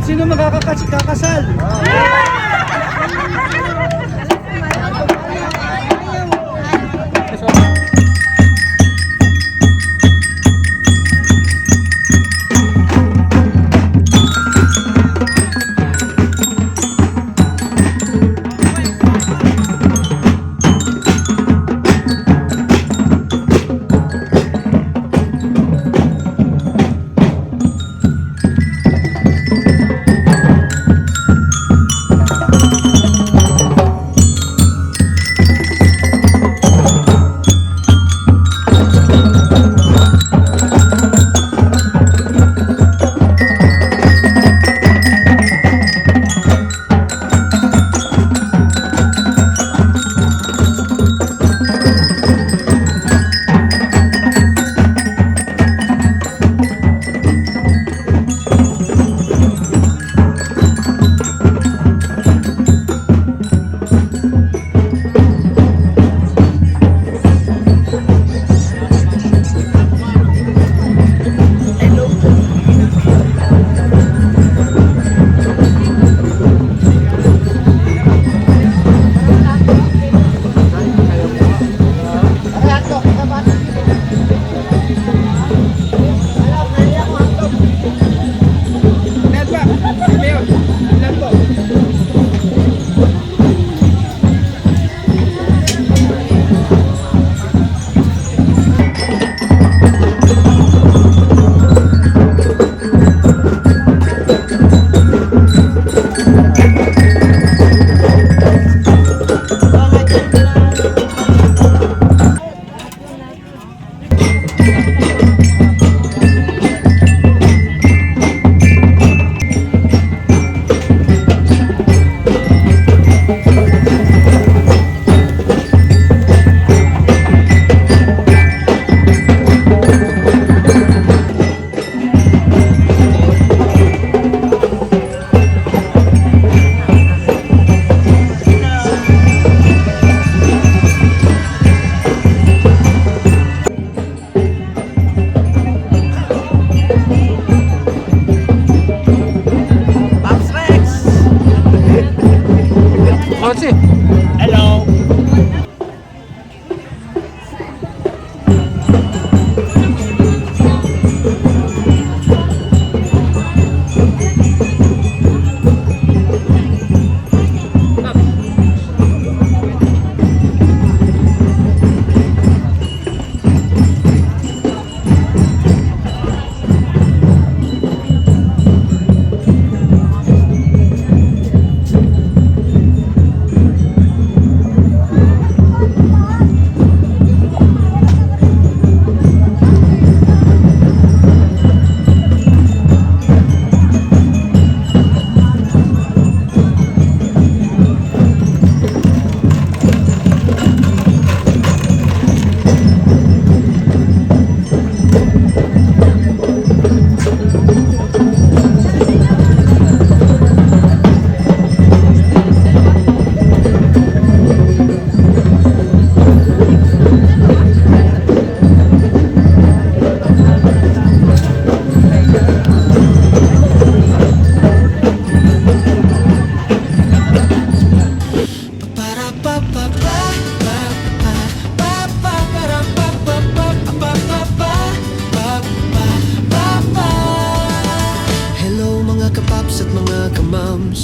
Sino makakakasal? Hello.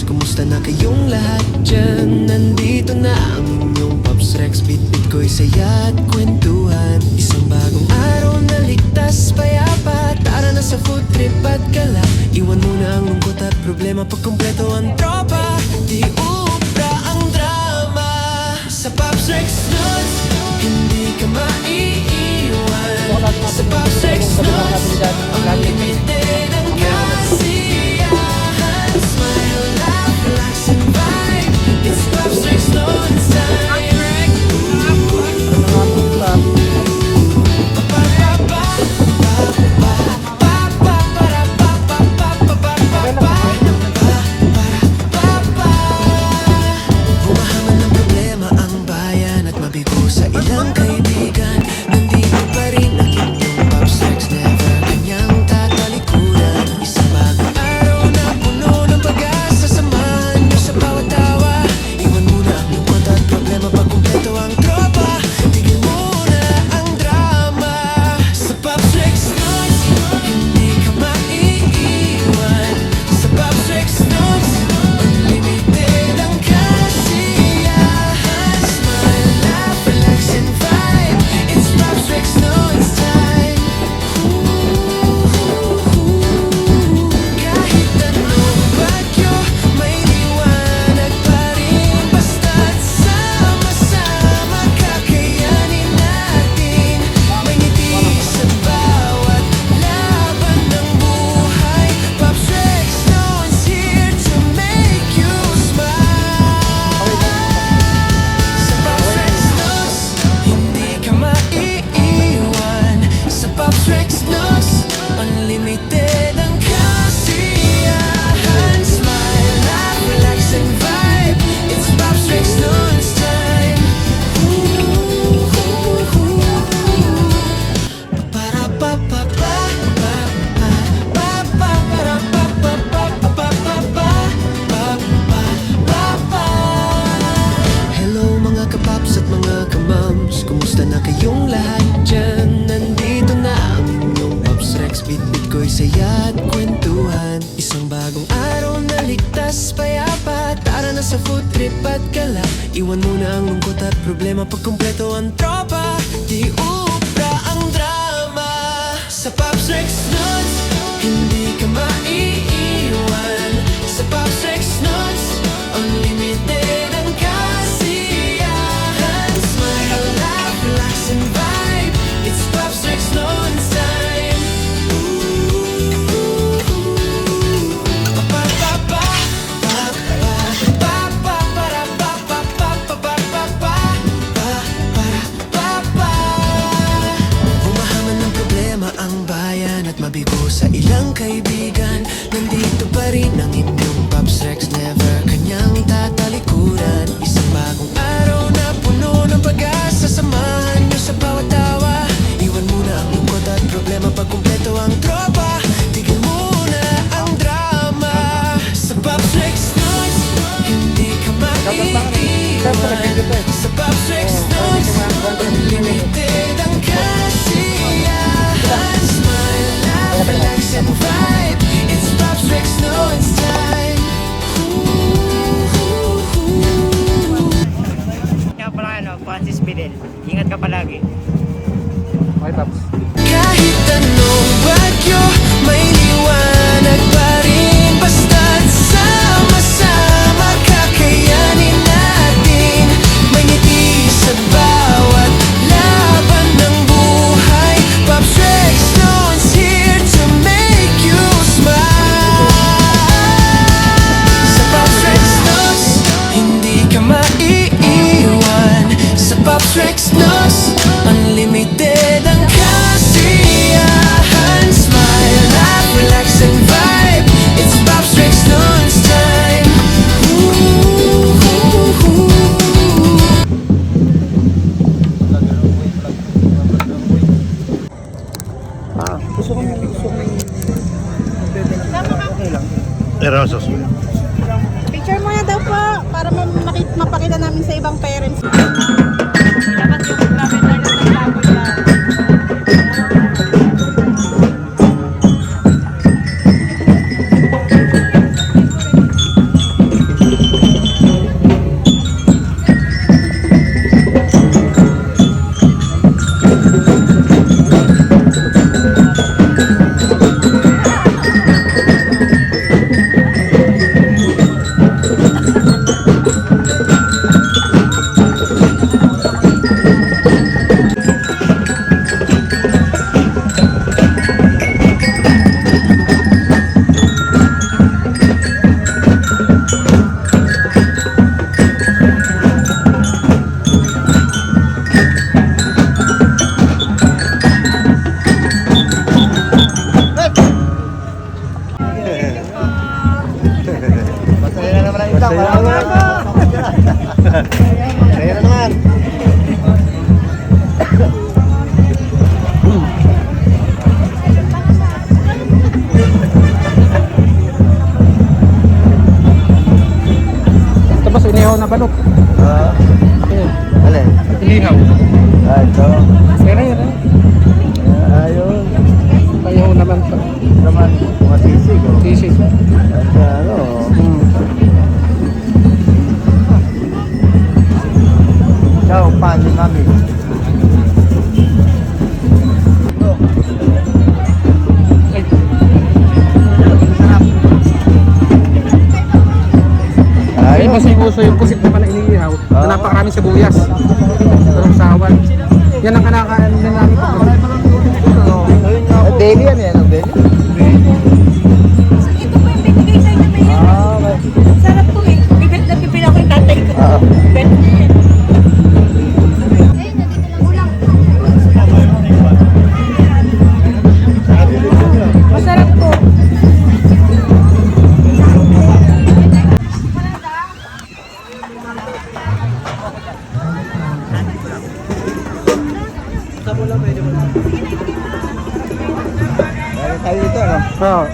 Kumusta na kayong lahat dyan? Nandito na ang inyong Pops Rex. Bit-bit ko'y saya at kwentuhan. Isang bagong araw na ligtas, payapa. Tara na sa food trip at gala. Iwan mo na ang lungkot at problema. Pagkumpleto ang tropa, di ubra ang drama. Sa Pops Rex Nuts, hindi ka maiiwan. Sa Pops Rex Nuts, ang limited ang kasiyahan. Smile, laugh, relax and vibe. It's Pops Rex Nuts time. Humahaman ng problema ang bayan at mabigo sa ilang kaibigan. Nandito pa rin ang inyong Pops Rex, never kwentuhan. Isang bagong araw na ligtas, payapa. Tara na sa food trip at gala. Iwan mo na ang lungkot at problema. Pag kumpleto ang tropa, di ubra ang drama. Sa Pops Rex Nuts, hindi ka maiiwan. Sa Pops Rex Nuts, unlimited ang kasiyahan. Smile, laugh, relax and vibe. It's Pops Rex Nuts time. Humahaman ng problema ang bayan at mabigo sa ilang kaibigan. Nandito pa rin ang inyong Pops Rex, never kanyang tatalikuran. Isang bagong araw na puno ng pag-asa, samahan nyo sa bawat tawa. Iwan muna ang lungkot at problema, pag kumpleto ang tropa, tigil muna ang drama. Sa Pops Rex Nuts, hindi ka maiiwan. Sa Pops Rex Nuts, unlimited ang kasiyahan. Smile, laugh, relax and vibe. It's Pops Rex Nuts time. Nga pala Francis Fidel. Ingat ka palagi. Okay, Paps. Kahit anong bagyo, may liwanag pa rin. Basta't sama-sama, kakayanin natin. May ngiti sa bawat laban ng buhay. Pops Rex Nuts here to make you smile. Sa Pops Rex Nuts, hindi ka maiiwan. Sa Pops Rex Nuts, unlimited ang kasiyahan. Smile, laugh, relax and vibe. It's Pops Rex Nuts time. Gusto ko okay lang. Erosos. Picture mo na daw po para mapakita namin sa ibang parents. Dapat yung grabe tayo sa lago yan. Masaya na naman ang isang. Masaya na naman. Tapos inihaw na balok. Alin? Inihaw. Ito. Pero yun eh. Ayun. Payaw naman pa. Naman, mga sisig. Sisig. At ano, ciao, paano kami? Ay, Ayun. mas uso yung pusit naman na iniihaw na napakaraming sibuyas. Parang sawan. Yan ang kanakain din namin pag Daily yan yan, daily? Ito po yung binigay sa inyo, Mayor. Okay. Sarap po eh. Bibit na bibili ako yung tatay ko. Bet. Ulang. Masarap po. Meron tayo dito, ano? Oo.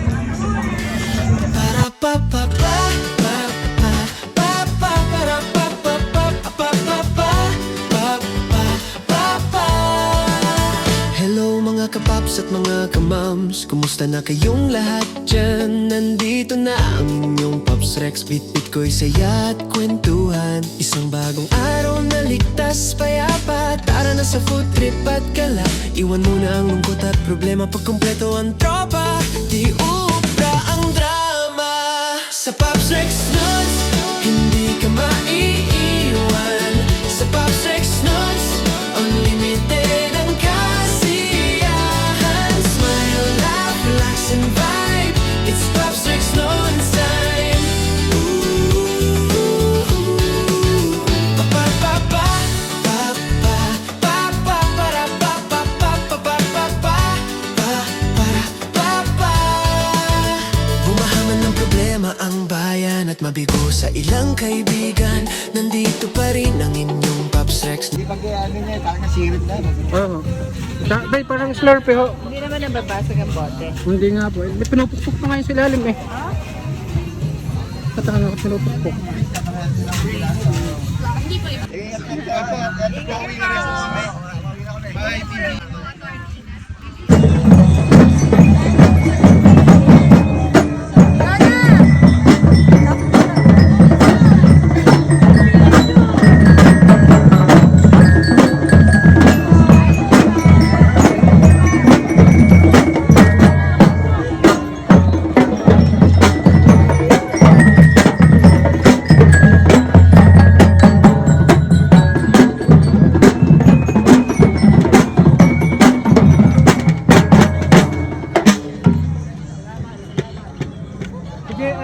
Para pa pa pa pa pa pa pa para pa pa pa pa pa pa pa pa pa pa. Hello mga kapaps kapaps at mga kamams, kumusta na kayong lahat dyan? Nandito na ang inyong Pops Rex, bit-bit ko'y saya at kwentuhan. Isang bagong araw na ligtas payapa, tara na sa food trip at gala. Iwan mo na ang lungkot at problema, pag kumpleto ang tropa, di ubra ang drama. Sa Pops Rex Nuts, hindi ka maiiwan. Sa Pops Rex Nuts, unlimited ang kasiyahan. Smile, laugh, relax and vibe. It's Pops Rex Nuts time. Ooh, pa pa pa pa pa pa pa para pa pa pa pa pa pa pa para pa pa. Bumahaman ng problema ang bayan at mabigo sa ilang kaibigan. Nandito pa rin ang inyong Pops Rex. Hindi pag ano niya, parang nasirit na. Oo. Bay, parang slurpee ho. Hindi naman nababasag ang bote. Hindi nga po. May pinupukpok pa ngayon sa ilalim eh. Katangan ako pinupukpok.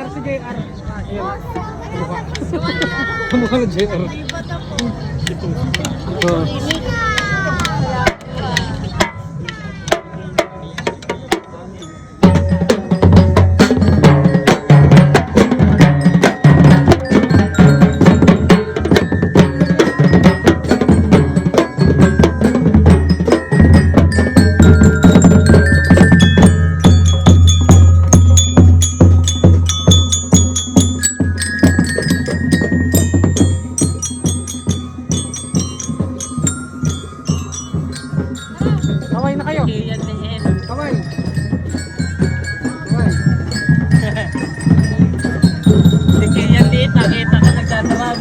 Si JR. Ayan. Kamukha ng JR. Oo. Kaway na kayo. Yan din yan. Kaway. Kaway. Sige, yan din. Nakita ko nagtatarab.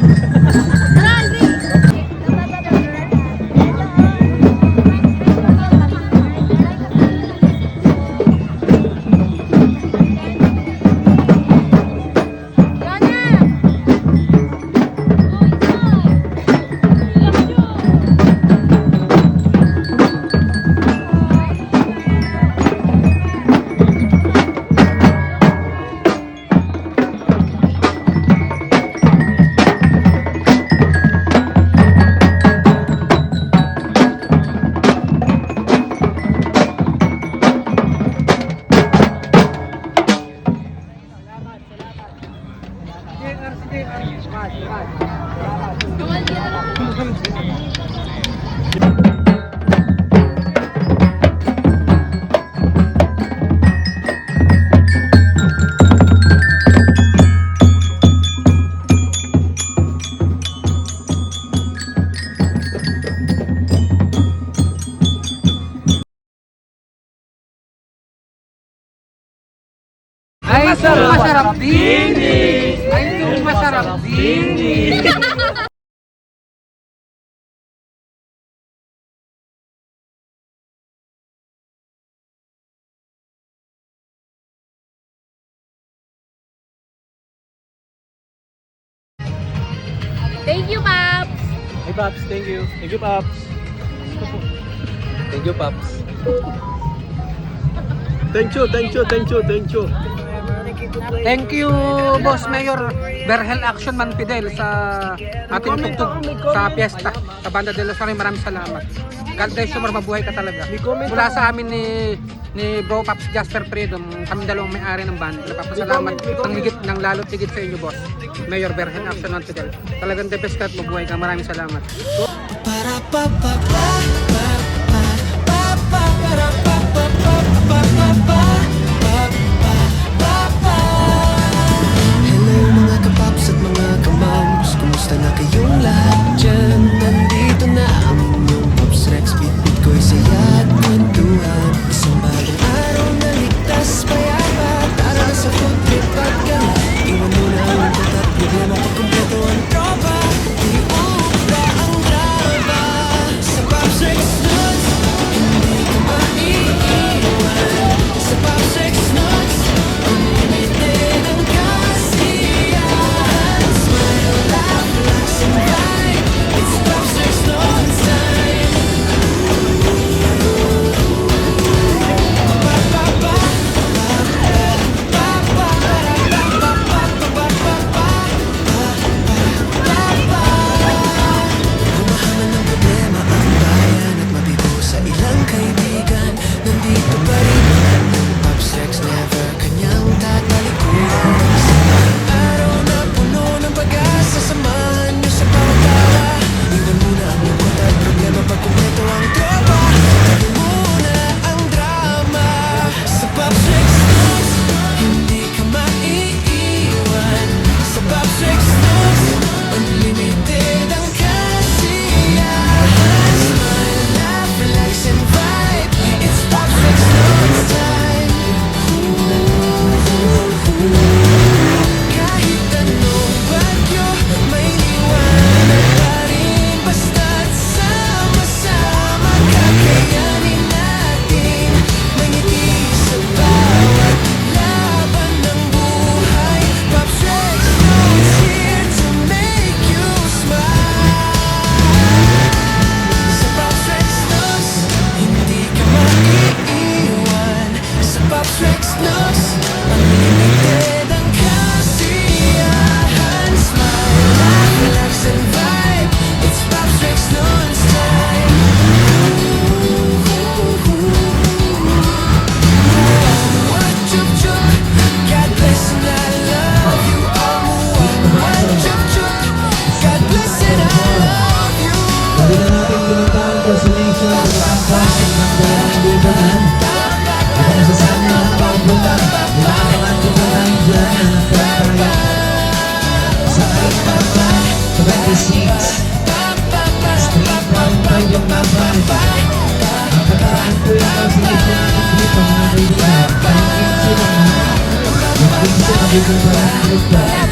Ay, ito masarap din eh. Ay, ito masarap din eh. Thank you, Pops! Hey Pops, thank you. Thank you Pops. Thank you Pops. Thank you, thank you, thank you, thank you. Thank you, Boss Mayor Berhel Action Man Fidel sa ating tugtog sa piyesta sa Banda de los Suarez. Maraming salamat. God bless you, mabuhay ka talaga. Mula sa amin ni Bro Pops Jasper Freedom, kami dalawang may-ari ng band. Napapasalamat ng higit ng lalo't higit sa inyo, Boss Mayor Berhel Action Man Fidel. Talagang the best ka at mabuhay ka. Maraming salamat. Para pa pa pa pa pa pa para pa pa pa pa pa pa pa pa. Hello mga kapaps at mga kamams, kumusta na kayong lahat dyan? Nandito na ang inyong Pops Rex, bit-bit ko'y saya at kwentuhan. Isang Rex Nooks Unlimited ang kasiyahan Smile, laugh, relax and vibe It's Pops Rex Nooks time What chup chup God bless and I love you What chup chup God bless and I love you Sabi na natin pinuntahan ko sa nation ng kampay ng Barangay Libanan. At ang sasama na pagpunta, nilakangan ko na lang dyan ang pagkaya. Sa Alibaba, 26, Street 1 yung number. Ang kataraan ko yung consolation ng dito mga kaibigan. Ang 15 lang ha. Yung 15 ang bigong barangay ko.